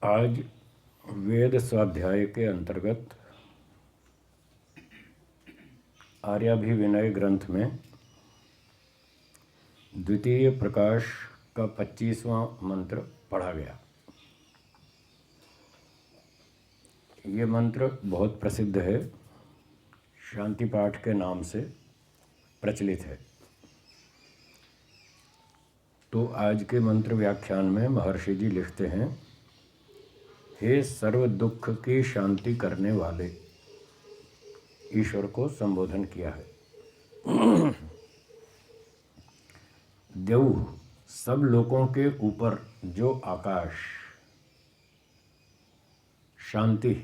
आज वेद स्वाध्याय के अंतर्गत आर्याभिविनय ग्रंथ में द्वितीय प्रकाश का 25वां मंत्र पढ़ा गया। ये मंत्र बहुत प्रसिद्ध है, शांति पाठ के नाम से प्रचलित है। तो आज के मंत्र व्याख्यान में महर्षि जी लिखते हैं, हे सर्व दुख की शांति करने वाले, ईश्वर को संबोधन किया है। देव सब लोगों के ऊपर जो आकाश, शांति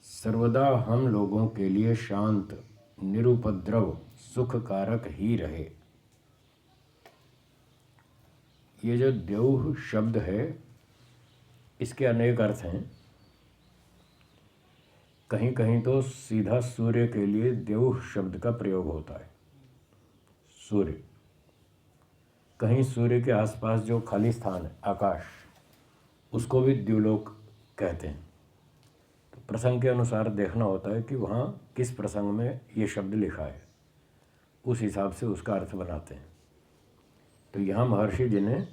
सर्वदा हम लोगों के लिए शांत, निरुपद्रव, सुख कारक ही रहे। ये जो देव शब्द है, इसके अनेक अर्थ हैं। कहीं कहीं तो सीधा सूर्य के लिए देव शब्द का प्रयोग होता है, सूर्य। कहीं सूर्य के आसपास जो खाली स्थान है, आकाश, उसको भी द्युलोक कहते हैं। तो प्रसंग के अनुसार देखना होता है कि वहाँ किस प्रसंग में ये शब्द लिखा है, उस हिसाब से उसका अर्थ बनाते हैं। तो यहाँ महर्षि जी ने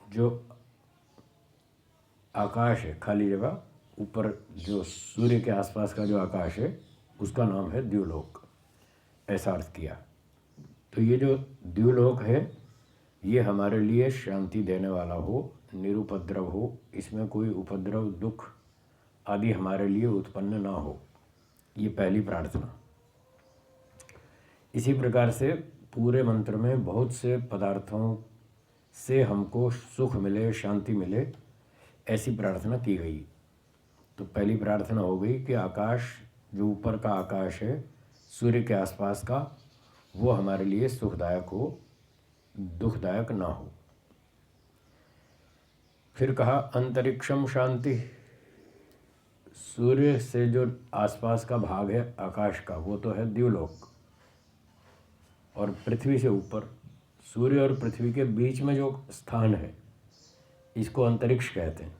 जो आकाश है, खाली जगह, ऊपर जो सूर्य के आसपास का जो आकाश है, उसका नाम है द्युलोक, ऐसा अर्थ किया। तो ये जो द्युलोक है, ये हमारे लिए शांति देने वाला हो, निरुपद्रव हो, इसमें कोई उपद्रव, दुख आदि हमारे लिए उत्पन्न ना हो, ये पहली प्रार्थना। इसी प्रकार से पूरे मंत्र में बहुत से पदार्थों से हमको सुख मिले, शांति मिले, ऐसी प्रार्थना की गई। तो पहली प्रार्थना हो गई कि आकाश, जो ऊपर का आकाश है सूर्य के आसपास का, वो हमारे लिए सुखदायक हो, दुखदायक ना हो। फिर कहा अंतरिक्षम शांति, सूर्य से जो आसपास का भाग है आकाश का, वो तो है द्युलोक। और पृथ्वी से ऊपर, सूर्य और पृथ्वी के बीच में जो स्थान है, इसको अंतरिक्ष कहते हैं।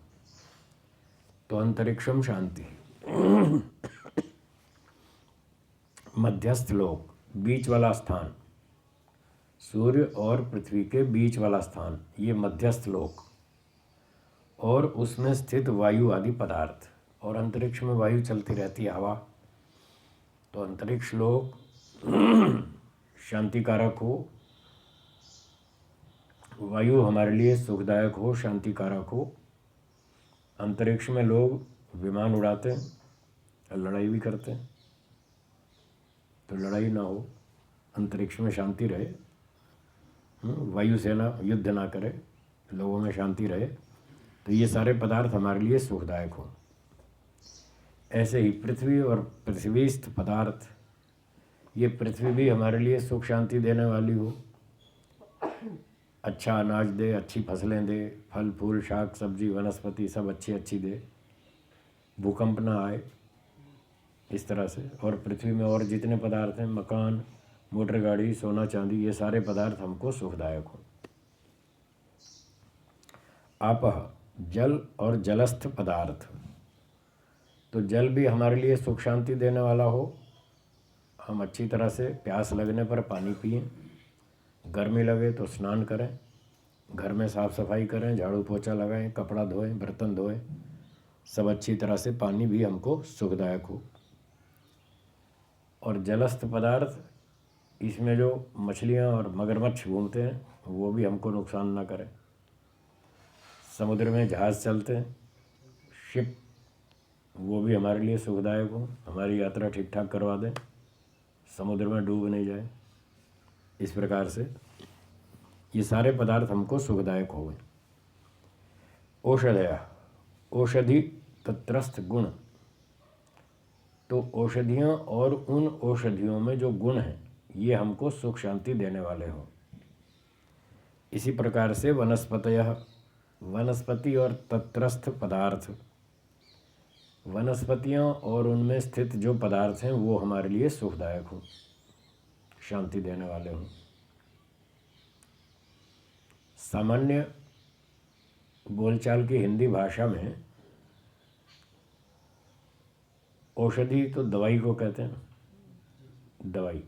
तो अंतरिक्षम शांति, मध्यस्थ लोक, बीच वाला स्थान, सूर्य और पृथ्वी के बीच वाला स्थान, ये मध्यस्थ लोक। और उसमें स्थित वायु आदि पदार्थ, और अंतरिक्ष में वायु चलती रहती है, हवा। तो अंतरिक्ष लोक शांतिकारक हो, वायु हमारे लिए सुखदायक हो, शांतिकारक हो। अंतरिक्ष में लोग विमान उड़ाते हैं, लड़ाई भी करते हैं। तो लड़ाई ना हो, अंतरिक्ष में शांति रहे, वायुसेना युद्ध ना करे, लोगों में शांति रहे। तो ये सारे पदार्थ हमारे लिए सुखदायक हो। ऐसे ही पृथ्वी और पृथ्वीस्थ पदार्थ, ये पृथ्वी भी हमारे लिए सुख शांति देने वाली हो, अच्छा अनाज दे, अच्छी फसलें दे, फल फूल शाक सब्जी वनस्पति सब अच्छी अच्छी दे, भूकंप ना आए, इस तरह से। और पृथ्वी में और जितने पदार्थ हैं, मकान, मोटर गाड़ी, सोना चांदी, ये सारे पदार्थ हमको सुखदायक हो। आपह, जल और जलस्थ पदार्थ, तो जल भी हमारे लिए सुख शांति देने वाला हो। हम अच्छी तरह से प्यास लगने पर पानी पिएं, गर्मी लगे तो स्नान करें, घर में साफ़ सफाई करें, झाड़ू पोछा लगाएं, कपड़ा धोएं, बर्तन धोएं, सब अच्छी तरह से, पानी भी हमको सुखदायक हो। और जलस्थ पदार्थ, इसमें जो मछलियाँ और मगरमच्छ घूमते हैं, वो भी हमको नुकसान ना करें। समुद्र में जहाज़ चलते हैं, शिप, वो भी हमारे लिए सुखदायक हो, हमारी यात्रा ठीक ठाक करवा दें, समुद्र में डूब नहीं जाए। इस प्रकार से ये सारे पदार्थ हमको सुखदायक हो गए। औषधया, औषधि तत्रस्थ गुण, तो औषधियाँ और उन औषधियों में जो गुण हैं, ये हमको सुख शांति देने वाले हों। इसी प्रकार से वनस्पतयः, वनस्पति और तत्रस्थ पदार्थ, वनस्पतियाँ और उनमें स्थित जो पदार्थ हैं, वो हमारे लिए सुखदायक हों, शांति देने वाले हों। सामान्य बोलचाल की हिंदी भाषा में औषधि तो दवाई को कहते हैं, दवाई।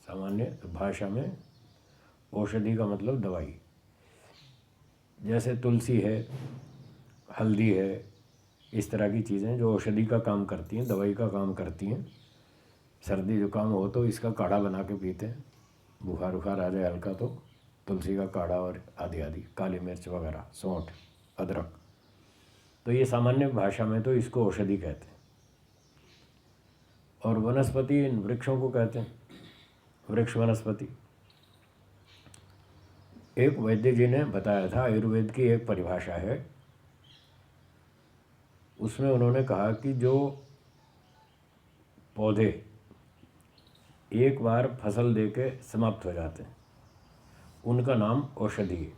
सामान्य भाषा में औषधि का मतलब दवाई। जैसे तुलसी है, हल्दी है, इस तरह की चीज़ें जो औषधि का काम करती हैं, दवाई का काम करती हैं। सर्दी जुकाम हो तो इसका काढ़ा बना के पीते हैं, बुखार उखार आ जाए हल्का तो तुलसी का काढ़ा और आदि आदि, काली मिर्च वगैरह, सौंठ, अदरक। तो ये सामान्य भाषा में तो इसको औषधि कहते हैं। और वनस्पति इन वृक्षों को कहते हैं, वृक्ष वनस्पति। एक वैद्य जी ने बताया था, आयुर्वेद की एक परिभाषा है, उसमें उन्होंने कहा कि जो पौधे एक बार फसल दे के समाप्त हो जाते हैं उनका नाम औषधि है।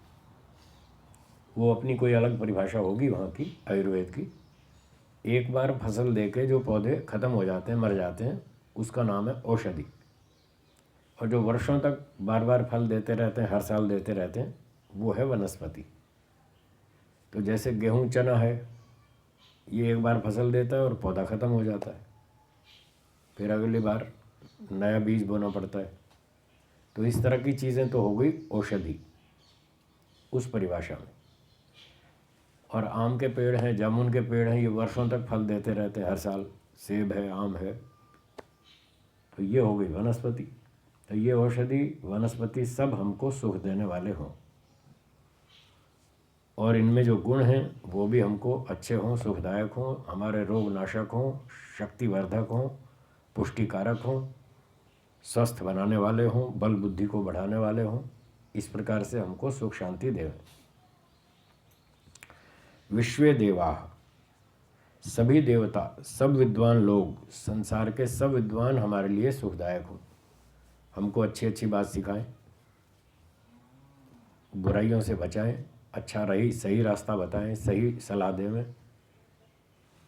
वो अपनी कोई अलग परिभाषा होगी वहाँ की, आयुर्वेद की। एक बार फसल दे के जो पौधे ख़त्म हो जाते हैं, मर जाते हैं, उसका नाम है औषधि। और जो वर्षों तक बार बार फल देते रहते हैं, हर साल देते रहते हैं, वो है वनस्पति। तो जैसे गेहूँ चना है, ये एक बार फसल देता है और पौधा ख़त्म हो जाता है, फिर अगली बार नया बीज बोना पड़ता है। तो इस तरह की चीज़ें तो हो गई औषधि उस परिभाषा में। और आम के पेड़ हैं, जामुन के पेड़ हैं, ये वर्षों तक फल देते रहते हैं, हर साल। सेब है, आम है, तो ये हो गई वनस्पति। तो ये औषधि वनस्पति सब हमको सुख देने वाले हों, और इनमें जो गुण हैं वो भी हमको अच्छे हों, सुखदायक हों, हमारे रोग नाशक हों, शक्तिवर्धक हों, पुष्टिकारक हों, स्वस्थ बनाने वाले हों, बल बुद्धि को बढ़ाने वाले हों। इस प्रकार से हमको सुख शांति देवें। विश्वे देवाः, सभी देवता, सब विद्वान लोग, संसार के सब विद्वान हमारे लिए सुखदायक हों, हमको अच्छी अच्छी बात सिखाएं, बुराइयों से बचाएं, अच्छा रही सही रास्ता बताएं, सही सलाह दें।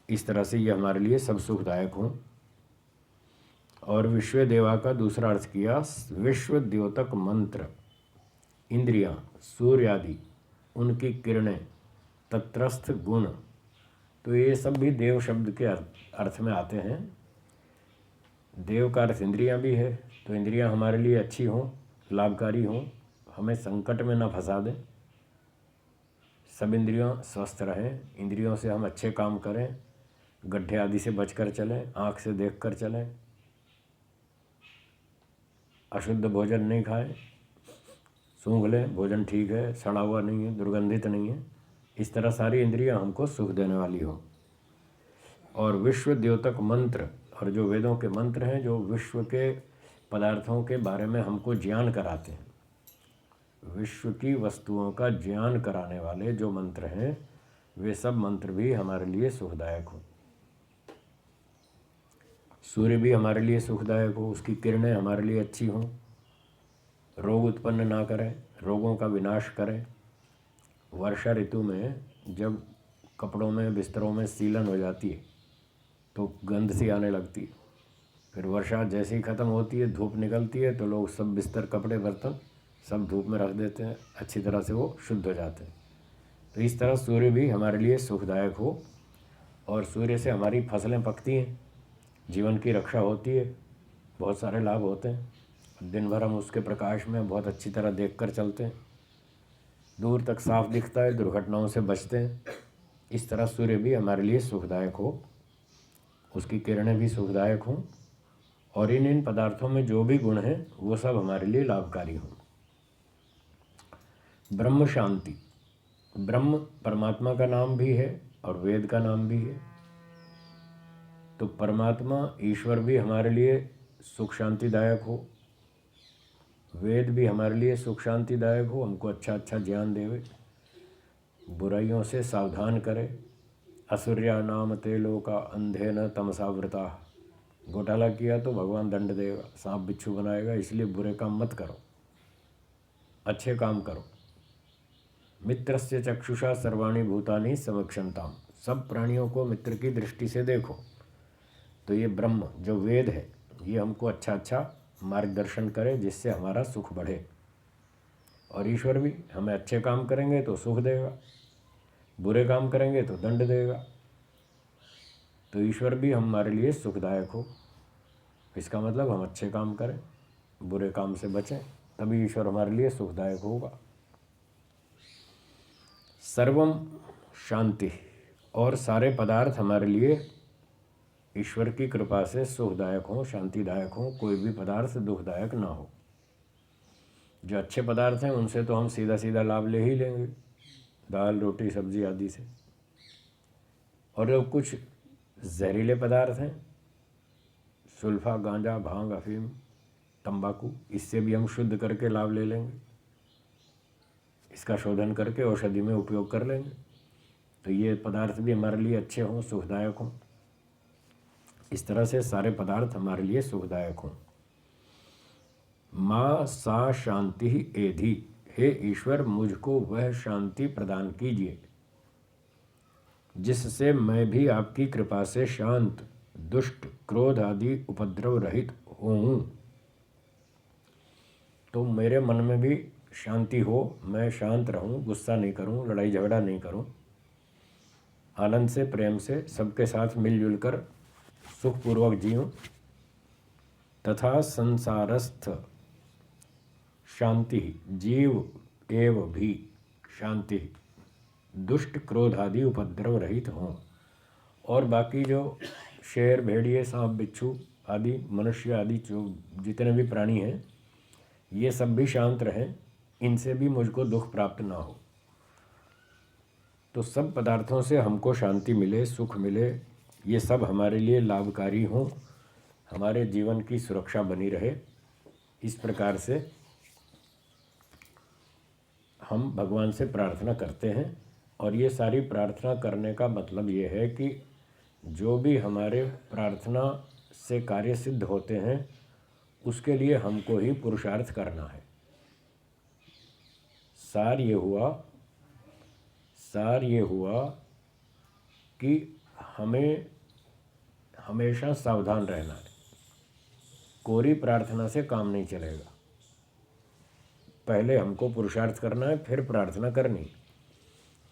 इस तरह से ये हमारे लिए सब सुखदायक हों। और विश्व देवा का दूसरा अर्थ किया विश्व द्योतक मंत्र, इंद्रियां, सूर्य आदि, उनकी किरणें, तत्रस्थ गुण। तो ये सब भी देव शब्द के अर्थ में आते हैं। देव का अर्थ इंद्रियां भी है, तो इंद्रियां हमारे लिए अच्छी हों, लाभकारी हों, हमें संकट में ना फंसा दें। सब इंद्रियों स्वस्थ रहें, इंद्रियों से हम अच्छे काम करें, गड्ढे आदि से बचकर चलें, आँख से देखकर चलें, अशुद्ध भोजन नहीं खाएं, सूंघ लें भोजन ठीक है, सड़ा हुआ नहीं है, दुर्गंधित नहीं है। इस तरह सारी इंद्रियां हमको सुख देने वाली हो। और विश्व द्योतक मंत्र, और जो वेदों के मंत्र हैं, जो विश्व के पदार्थों के बारे में हमको ज्ञान कराते हैं, विश्व की वस्तुओं का ज्ञान कराने वाले जो मंत्र हैं, वे सब मंत्र भी हमारे लिए सुखदायक हो। सूर्य भी हमारे लिए सुखदायक हो, उसकी किरणें हमारे लिए अच्छी हों, रोग उत्पन्न ना करें, रोगों का विनाश करें। वर्षा ऋतु में जब कपड़ों में, बिस्तरों में सीलन हो जाती है तो गंध सी आने लगती है। फिर वर्षा जैसे ही ख़त्म होती है, धूप निकलती है, तो लोग सब बिस्तर, कपड़े, बर्तन सब धूप में रख देते हैं, अच्छी तरह से वो शुद्ध हो जाते हैं। तो इस तरह सूर्य भी हमारे लिए सुखदायक हो, और सूर्य से हमारी फसलें पकती हैं, जीवन की रक्षा होती है, बहुत सारे लाभ होते हैं। दिन भर हम उसके प्रकाश में बहुत अच्छी तरह देखकर चलते हैं, दूर तक साफ दिखता है, दुर्घटनाओं से बचते हैं। इस तरह सूर्य भी हमारे लिए सुखदायक हो, उसकी किरणें भी सुखदायक हों, और इन पदार्थों में जो भी गुण हैं वो सब हमारे लिए लाभकारी हों। ब्रह्म शांति, ब्रह्म परमात्मा का नाम भी है और वेद का नाम भी है। तो परमात्मा ईश्वर भी हमारे लिए सुख शांतिदायक हो, वेद भी हमारे लिए सुख शांतिदायक हो, हमको अच्छा अच्छा ज्ञान देवे, बुराइयों से सावधान करे। असुर्या नाम ते लोका अंधे न तमसावृता, घोटाला किया तो भगवान दंड देगा, सांप बिच्छू बनाएगा, इसलिए बुरे काम मत करो, अच्छे काम करो। मित्रस्य चक्षुषा सर्वाणि भूतानि समक्षंताम, सब प्राणियों को मित्र की दृष्टि से देखो। तो ये ब्रह्म जो वेद है, ये हमको अच्छा अच्छा मार्गदर्शन करे, जिससे हमारा सुख बढ़े। और ईश्वर भी हमें अच्छे काम करेंगे तो सुख देगा, बुरे काम करेंगे तो दंड देगा। तो ईश्वर भी हमारे लिए सुखदायक हो, इसका मतलब हम अच्छे काम करें, बुरे काम से बचें, तभी ईश्वर हमारे लिए सुखदायक होगा। सर्वम शांति, और सारे पदार्थ हमारे लिए ईश्वर की कृपा से सुखदायक हों, शांतिदायक हों, कोई भी पदार्थ दुखदायक ना हो। जो अच्छे पदार्थ हैं उनसे तो हम सीधा सीधा लाभ ले ही लेंगे, दाल रोटी सब्जी आदि से। और जो कुछ जहरीले पदार्थ हैं, सुल्फा, गांजा, भांग, अफीम, तंबाकू, इससे भी हम शुद्ध करके लाभ ले लेंगे, इसका शोधन करके औषधि में उपयोग कर लेंगे। तो ये पदार्थ भी हमारे लिए अच्छे हों, सुखदायक हों। इस तरह से सारे पदार्थ हमारे लिए सुखदायक हों। माँ सा शांति ही एधि, हे ईश्वर मुझको वह शांति प्रदान कीजिए जिससे मैं भी आपकी कृपा से शांत, दुष्ट, क्रोध आदि उपद्रव रहित हूँ। तो मेरे मन में भी शांति हो, मैं शांत रहूँ, गुस्सा नहीं करूँ, लड़ाई झगड़ा नहीं करूँ, आनंद से प्रेम से सबके साथ मिलजुल कर सुखपूर्वक जीऊँ। तथा संसारस्थ शांति जीव एव भी शांति, दुष्ट क्रोध आदि उपद्रव रहित हों। और बाकी जो शेर, भेड़िए, सांप, बिच्छू आदि, मनुष्य आदि जो जितने भी प्राणी हैं, ये सब भी शांत रहें, इनसे भी मुझको दुख प्राप्त ना हो। तो सब पदार्थों से हमको शांति मिले, सुख मिले, ये सब हमारे लिए लाभकारी हों, हमारे जीवन की सुरक्षा बनी रहे। इस प्रकार से हम भगवान से प्रार्थना करते हैं। और ये सारी प्रार्थना करने का मतलब ये है कि जो भी हमारे प्रार्थना से कार्य सिद्ध होते हैं उसके लिए हमको ही पुरुषार्थ करना है। सार ये हुआ कि हमें हमेशा सावधान रहना है। कोरी प्रार्थना से काम नहीं चलेगा, पहले हमको पुरुषार्थ करना है, फिर प्रार्थना करनी।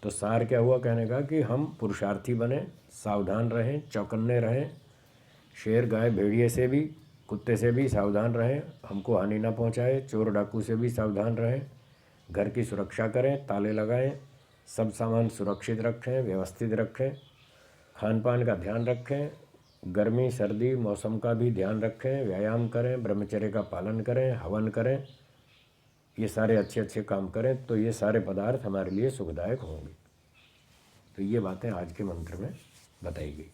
तो सार क्या हुआ कहने का कि हम पुरुषार्थी बने, सावधान रहें, चौकन्ने रहें, शेर, गाय, भेड़िए से भी, कुत्ते से भी सावधान रहें, हमको हानि ना पहुंचाए, चोर डाकू से भी सावधान रहें, घर की सुरक्षा करें, ताले लगाएं, सब सामान सुरक्षित रखें, व्यवस्थित रखें, खान पान का ध्यान रखें, गर्मी सर्दी मौसम का भी ध्यान रखें, व्यायाम करें, ब्रह्मचर्य का पालन करें, हवन करें, ये सारे अच्छे अच्छे काम करें, तो ये सारे पदार्थ हमारे लिए सुखदायक होंगे। तो ये बातें आज के मंत्र में बताई गई।